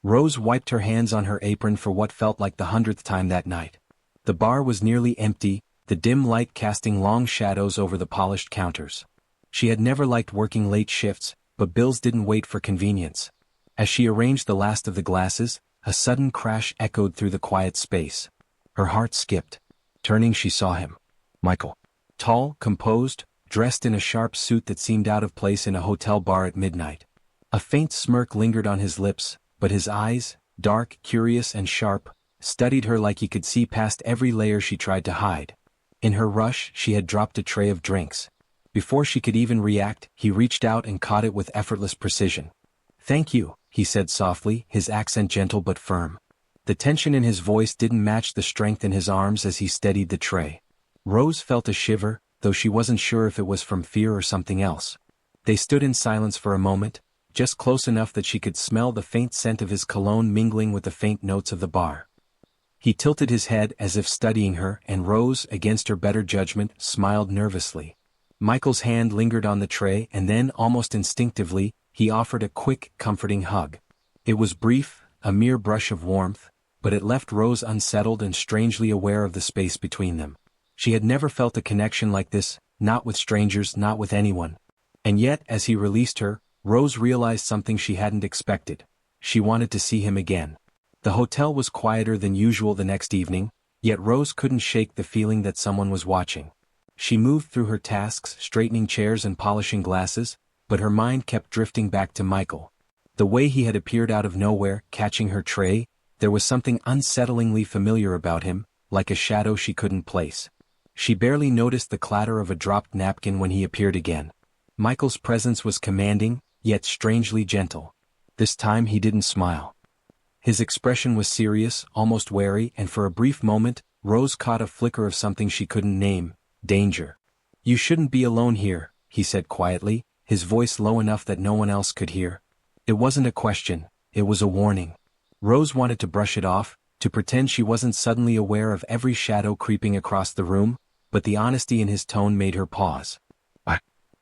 Rose wiped her hands on her apron for what felt like the 100th time that night. The bar was nearly empty, the dim light casting long shadows over the polished counters. She had never liked working late shifts, but bills didn't wait for convenience. As she arranged the last of the glasses, a sudden crash echoed through the quiet space. Her heart skipped. Turning, she saw him. Michael. Tall, composed, dressed in a sharp suit that seemed out of place in a hotel bar at midnight. A faint smirk lingered on his lips, but his eyes, dark, curious and sharp, studied her like he could see past every layer she tried to hide. In her rush, she had dropped a tray of drinks. Before she could even react, he reached out and caught it with effortless precision. "Thank you," he said softly, his accent gentle but firm. The tension in his voice didn't match the strength in his arms as he steadied the tray. Rose felt a shiver, though she wasn't sure if it was from fear or something else. They stood in silence for a moment, just close enough that she could smell the faint scent of his cologne mingling with the faint notes of the bar. He tilted his head as if studying her, and Rose, against her better judgment, smiled nervously. Michael's hand lingered on the tray, and then, almost instinctively, he offered a quick, comforting hug. It was brief, a mere brush of warmth, but it left Rose unsettled and strangely aware of the space between them. She had never felt a connection like this, not with strangers, not with anyone. And yet, as he released her, Rose realized something she hadn't expected. She wanted to see him again. The hotel was quieter than usual the next evening, yet Rose couldn't shake the feeling that someone was watching. She moved through her tasks, straightening chairs and polishing glasses, but her mind kept drifting back to Michael. The way he had appeared out of nowhere, catching her tray, there was something unsettlingly familiar about him, like a shadow she couldn't place. She barely noticed the clatter of a dropped napkin when he appeared again. Michael's presence was commanding, yet strangely gentle. This time he didn't smile. His expression was serious, almost wary, and for a brief moment, Rose caught a flicker of something she couldn't name: danger. "You shouldn't be alone here," he said quietly, his voice low enough that no one else could hear. It wasn't a question, it was a warning. Rose wanted to brush it off, to pretend she wasn't suddenly aware of every shadow creeping across the room, but the honesty in his tone made her pause.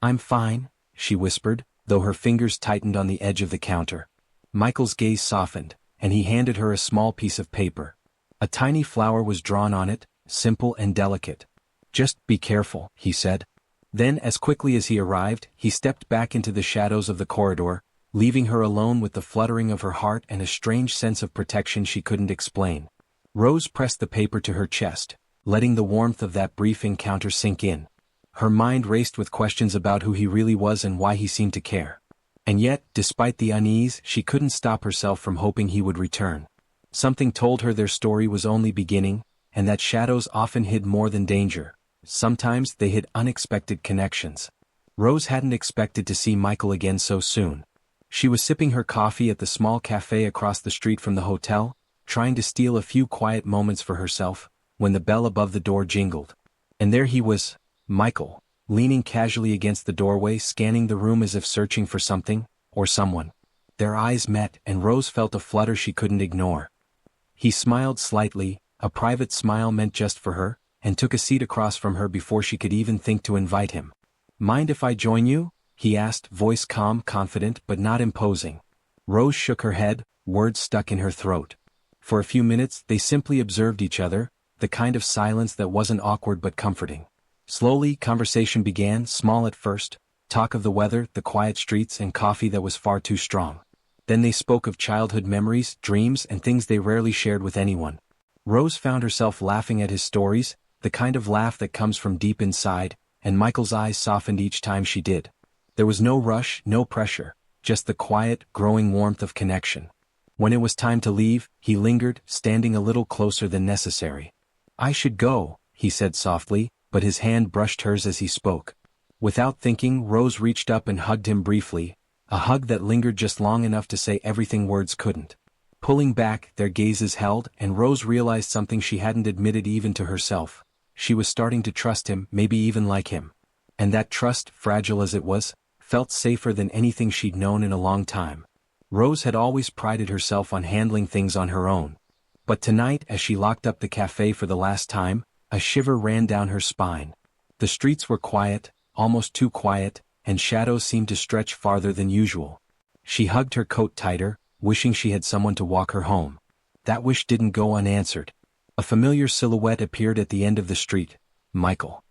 "I'm fine," she whispered, though her fingers tightened on the edge of the counter. Michael's gaze softened, and he handed her a small piece of paper. A tiny flower was drawn on it, simple and delicate. "Just be careful," he said. Then, as quickly as he arrived, he stepped back into the shadows of the corridor, leaving her alone with the fluttering of her heart and a strange sense of protection she couldn't explain. Rose pressed the paper to her chest, letting the warmth of that brief encounter sink in. Her mind raced with questions about who he really was and why he seemed to care. And yet, despite the unease, she couldn't stop herself from hoping he would return. Something told her their story was only beginning, and that shadows often hid more than danger. Sometimes they hid unexpected connections. Rose hadn't expected to see Michael again so soon. She was sipping her coffee at the small cafe across the street from the hotel, trying to steal a few quiet moments for herself, when the bell above the door jingled. And there he was, Michael, leaning casually against the doorway, scanning the room as if searching for something, or someone. Their eyes met, and Rose felt a flutter she couldn't ignore. He smiled slightly, a private smile meant just for her, and took a seat across from her before she could even think to invite him. "Mind if I join you?" he asked, voice calm, confident, but not imposing. Rose shook her head, words stuck in her throat. For a few minutes they simply observed each other, the kind of silence that wasn't awkward but comforting. Slowly, conversation began, small at first, talk of the weather, the quiet streets, and coffee that was far too strong. Then they spoke of childhood memories, dreams, and things they rarely shared with anyone. Rose found herself laughing at his stories, the kind of laugh that comes from deep inside, and Michael's eyes softened each time she did. There was no rush, no pressure, just the quiet, growing warmth of connection. When it was time to leave, he lingered, standing a little closer than necessary. "I should go," he said softly, but his hand brushed hers as he spoke. Without thinking, Rose reached up and hugged him briefly, a hug that lingered just long enough to say everything words couldn't. Pulling back, their gazes held, and Rose realized something she hadn't admitted even to herself. She was starting to trust him, maybe even like him. And that trust, fragile as it was, felt safer than anything she'd known in a long time. Rose had always prided herself on handling things on her own. But tonight, as she locked up the cafe for the last time, a shiver ran down her spine. The streets were quiet, almost too quiet, and shadows seemed to stretch farther than usual. She hugged her coat tighter, wishing she had someone to walk her home. That wish didn't go unanswered. A familiar silhouette appeared at the end of the street, Michael.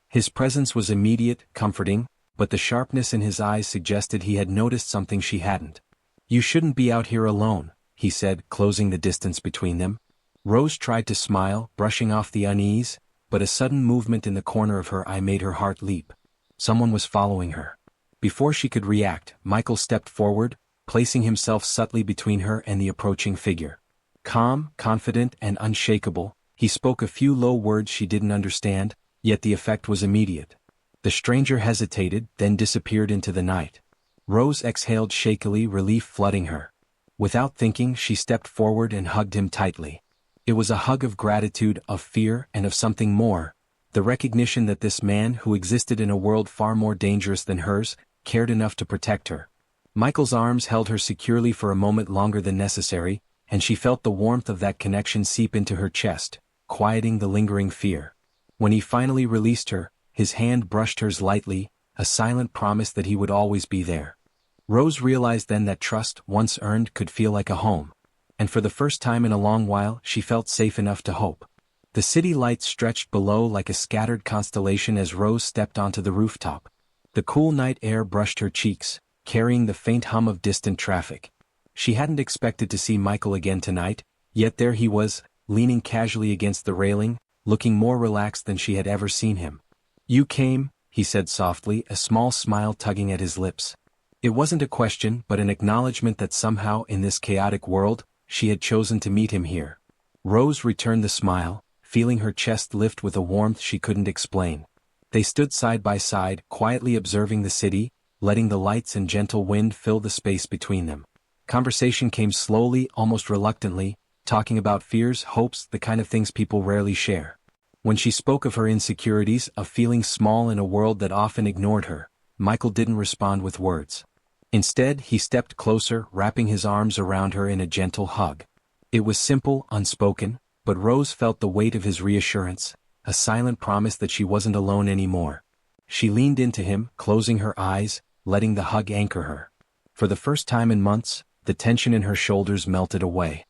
His presence was immediate, comforting, but the sharpness in his eyes suggested he had noticed something she hadn't. "You shouldn't be out here alone," he said, closing the distance between them. Rose tried to smile, brushing off the unease, but a sudden movement in the corner of her eye made her heart leap. Someone was following her. Before she could react, Michael stepped forward, placing himself subtly between her and the approaching figure. Calm, confident, and unshakable, he spoke a few low words she didn't understand, yet the effect was immediate. The stranger hesitated, then disappeared into the night. Rose exhaled shakily, relief flooding her. Without thinking, she stepped forward and hugged him tightly. It was a hug of gratitude, of fear, and of something more, the recognition that this man, who existed in a world far more dangerous than hers, cared enough to protect her. Michael's arms held her securely for a moment longer than necessary, and she felt the warmth of that connection seep into her chest, quieting the lingering fear. When he finally released her, his hand brushed hers lightly, a silent promise that he would always be there. Rose realized then that trust, once earned, could feel like a home. And for the first time in a long while, she felt safe enough to hope. The city lights stretched below like a scattered constellation as Rose stepped onto the rooftop. The cool night air brushed her cheeks, carrying the faint hum of distant traffic. She hadn't expected to see Michael again tonight, yet there he was, leaning casually against the railing, looking more relaxed than she had ever seen him. "You came," he said softly, a small smile tugging at his lips. It wasn't a question but an acknowledgement that somehow in this chaotic world, she had chosen to meet him here. Rose returned the smile, feeling her chest lift with a warmth she couldn't explain. They stood side by side, quietly observing the city, letting the lights and gentle wind fill the space between them. Conversation came slowly, almost reluctantly, talking about fears, hopes, the kind of things people rarely share. When she spoke of her insecurities, of feeling small in a world that often ignored her, Michael didn't respond with words. Instead, he stepped closer, wrapping his arms around her in a gentle hug. It was simple, unspoken, but Rose felt the weight of his reassurance, a silent promise that she wasn't alone anymore. She leaned into him, closing her eyes, letting the hug anchor her. For the first time in months, the tension in her shoulders melted away.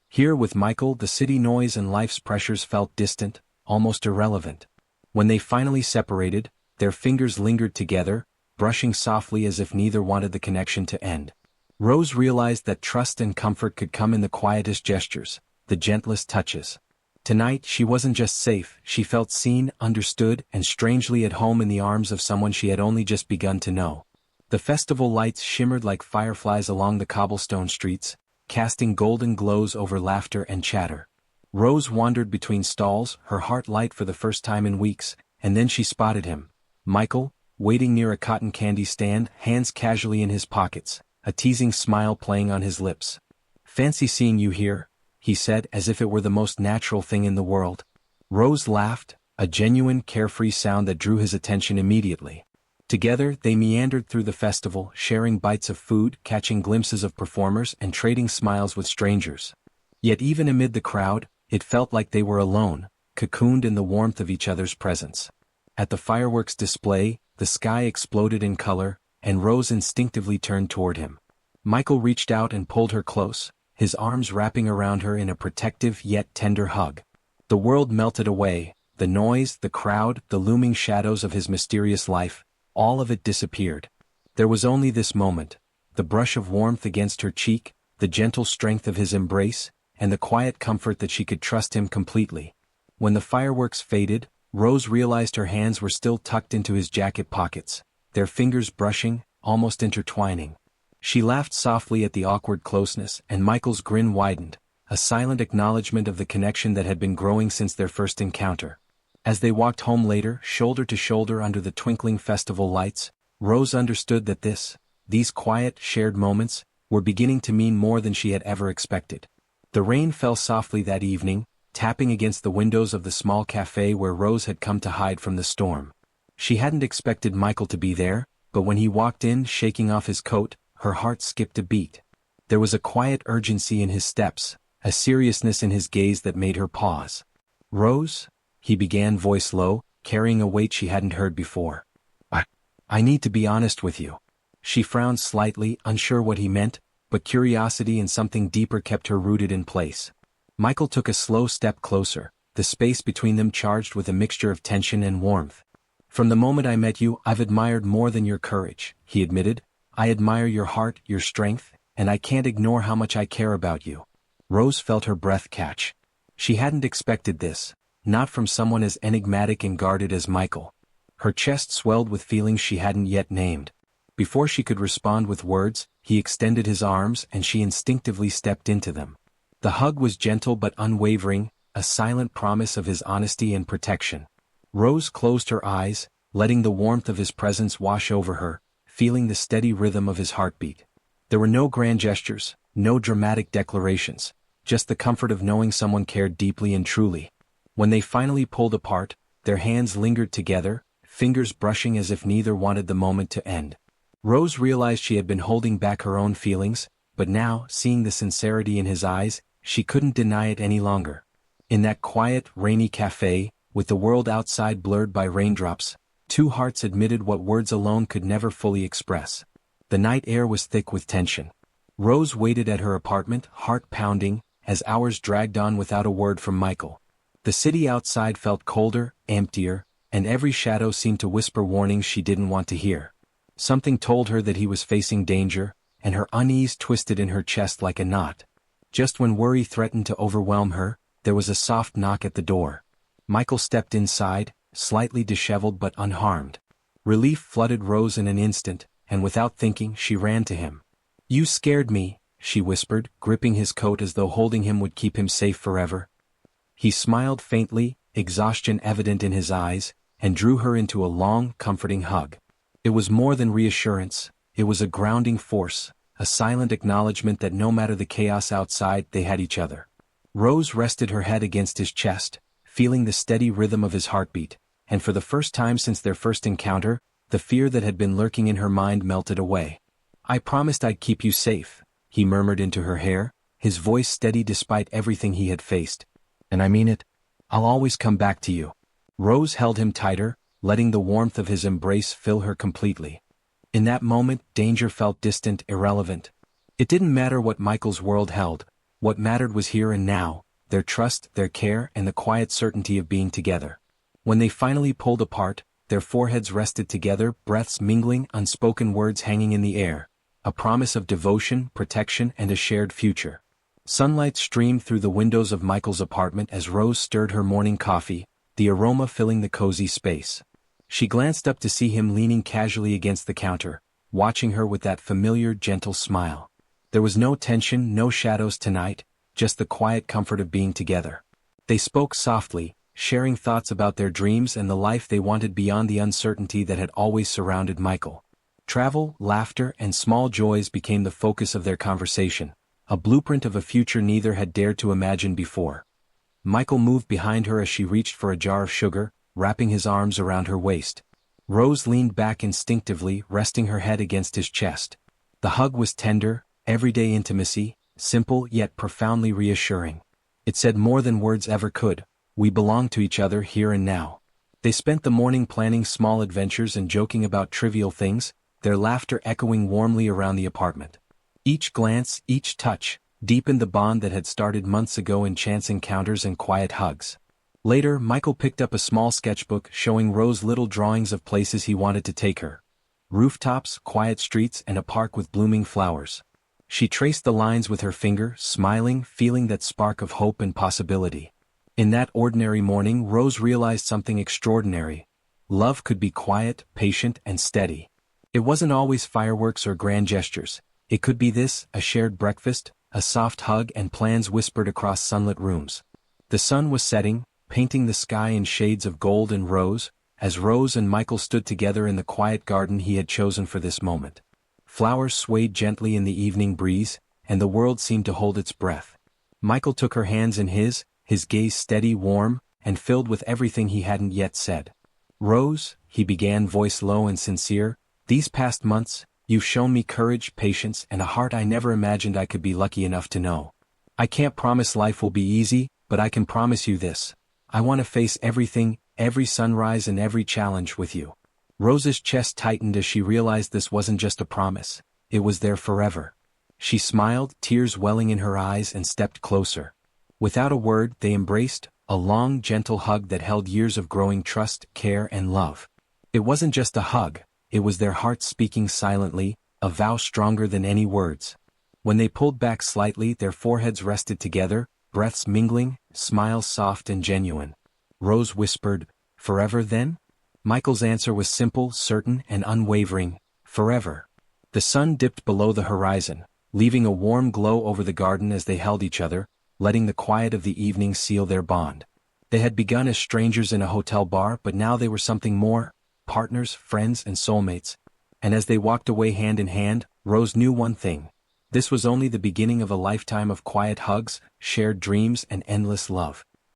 Here with Michael, the city noise and life's pressures felt distant, almost irrelevant. When they finally separated, their fingers lingered together, brushing softly as if neither wanted the connection to end. Rose realized that trust and comfort could come in the quietest gestures, the gentlest touches. Tonight, she wasn't just safe, she felt seen, understood, and strangely at home in the arms of someone she had only just begun to know. The festival lights shimmered like fireflies along the cobblestone streets, casting golden glows over laughter and chatter. Rose wandered between stalls, her heart light for the first time in weeks, and then she spotted him. Michael, waiting near a cotton candy stand, hands casually in his pockets, a teasing smile playing on his lips. "Fancy seeing you here," he said as if it were the most natural thing in the world. Rose laughed, a genuine, carefree sound that drew his attention immediately. Together, they meandered through the festival, sharing bites of food, catching glimpses of performers, and trading smiles with strangers. Yet even amid the crowd, it felt like they were alone, cocooned in the warmth of each other's presence. At the fireworks display, the sky exploded in color, and Rose instinctively turned toward him. Michael reached out and pulled her close, his arms wrapping around her in a protective yet tender hug. The world melted away, the noise, the crowd, the looming shadows of his mysterious life, all of it disappeared. There was only this moment, the brush of warmth against her cheek, the gentle strength of his embrace, and the quiet comfort that she could trust him completely. When the fireworks faded, Rose realized her hands were still tucked into his jacket pockets, their fingers brushing, almost intertwining. She laughed softly at the awkward closeness, and Michael's grin widened, a silent acknowledgement of the connection that had been growing since their first encounter. As they walked home later, shoulder to shoulder under the twinkling festival lights, Rose understood that these quiet, shared moments, were beginning to mean more than she had ever expected. The rain fell softly that evening, tapping against the windows of the small cafe where Rose had come to hide from the storm. She hadn't expected Michael to be there, but when he walked in, shaking off his coat, her heart skipped a beat. There was a quiet urgency in his steps, a seriousness in his gaze that made her pause. "Rose?" he began, voice low, carrying a weight she hadn't heard before. I need to be honest with you." She frowned slightly, unsure what he meant, but curiosity and something deeper kept her rooted in place. Michael took a slow step closer, the space between them charged with a mixture of tension and warmth. "From the moment I met you, I've admired more than your courage," he admitted. "I admire your heart, your strength, and I can't ignore how much I care about you." Rose felt her breath catch. She hadn't expected this, not from someone as enigmatic and guarded as Michael. Her chest swelled with feelings she hadn't yet named. Before she could respond with words, he extended his arms and she instinctively stepped into them. The hug was gentle but unwavering, a silent promise of his honesty and protection. Rose closed her eyes, letting the warmth of his presence wash over her, feeling the steady rhythm of his heartbeat. There were no grand gestures, no dramatic declarations, just the comfort of knowing someone cared deeply and truly. When they finally pulled apart, their hands lingered together, fingers brushing as if neither wanted the moment to end. Rose realized she had been holding back her own feelings, but now, seeing the sincerity in his eyes, she couldn't deny it any longer. In that quiet, rainy cafe, with the world outside blurred by raindrops, two hearts admitted what words alone could never fully express. The night air was thick with tension. Rose waited at her apartment, heart pounding, as hours dragged on without a word from Michael. The city outside felt colder, emptier, and every shadow seemed to whisper warnings she didn't want to hear. Something told her that he was facing danger, and her unease twisted in her chest like a knot. Just when worry threatened to overwhelm her, there was a soft knock at the door. Michael stepped inside, slightly disheveled but unharmed. Relief flooded Rose in an instant, and without thinking, she ran to him. "You scared me," she whispered, gripping his coat as though holding him would keep him safe forever. He smiled faintly, exhaustion evident in his eyes, and drew her into a long, comforting hug. It was more than reassurance, it was a grounding force, a silent acknowledgement that no matter the chaos outside, they had each other. Rose rested her head against his chest, feeling the steady rhythm of his heartbeat, and for the first time since their first encounter, the fear that had been lurking in her mind melted away. "I promised I'd keep you safe," he murmured into her hair, his voice steady despite everything he had faced. "And I mean it. I'll always come back to you." Rose held him tighter, letting the warmth of his embrace fill her completely. In that moment, danger felt distant, irrelevant. It didn't matter what Michael's world held. What mattered was here and now, their trust, their care, and the quiet certainty of being together. When they finally pulled apart, their foreheads rested together, breaths mingling, unspoken words hanging in the air. A promise of devotion, protection, and a shared future. Sunlight streamed through the windows of Michael's apartment as Rose stirred her morning coffee, the aroma filling the cozy space. She glanced up to see him leaning casually against the counter, watching her with that familiar, gentle smile. There was no tension, no shadows tonight, just the quiet comfort of being together. They spoke softly, sharing thoughts about their dreams and the life they wanted beyond the uncertainty that had always surrounded Michael. Travel, laughter, and small joys became the focus of their conversation, a blueprint of a future neither had dared to imagine before. Michael moved behind her as she reached for a jar of sugar, wrapping his arms around her waist. Rose leaned back instinctively, resting her head against his chest. The hug was tender, everyday intimacy, simple yet profoundly reassuring. It said more than words ever could, "We belong to each other here and now." They spent the morning planning small adventures and joking about trivial things, their laughter echoing warmly around the apartment. Each glance, each touch, deepened the bond that had started months ago in chance encounters and quiet hugs. Later, Michael picked up a small sketchbook showing Rose little drawings of places he wanted to take her. Rooftops, quiet streets, and a park with blooming flowers. She traced the lines with her finger, smiling, feeling that spark of hope and possibility. In that ordinary morning, Rose realized something extraordinary. Love could be quiet, patient, and steady. It wasn't always fireworks or grand gestures. It could be this, a shared breakfast, a soft hug, and plans whispered across sunlit rooms. The sun was setting, painting the sky in shades of gold and rose, as Rose and Michael stood together in the quiet garden he had chosen for this moment. Flowers swayed gently in the evening breeze, and the world seemed to hold its breath. Michael took her hands in his gaze steady, warm, and filled with everything he hadn't yet said. "Rose," he began, voice low and sincere, "these past months, you've shown me courage, patience, and a heart I never imagined I could be lucky enough to know. I can't promise life will be easy, but I can promise you this. I want to face everything, every sunrise and every challenge with you." Rose's chest tightened as she realized this wasn't just a promise, it was there forever. She smiled, tears welling in her eyes, and stepped closer. Without a word, they embraced, a long, gentle hug that held years of growing trust, care, and love. It wasn't just a hug, it was their hearts speaking silently, a vow stronger than any words. When they pulled back slightly, their foreheads rested together, breaths mingling, smiles soft and genuine. Rose whispered, "Forever then?" Michael's answer was simple, certain, and unwavering, "Forever." The sun dipped below the horizon, leaving a warm glow over the garden as they held each other, letting the quiet of the evening seal their bond. They had begun as strangers in a hotel bar, but now they were something more, partners, friends, and soulmates. And as they walked away hand in hand, Rose knew one thing. This was only the beginning of a lifetime of quiet hugs, shared dreams, and endless love.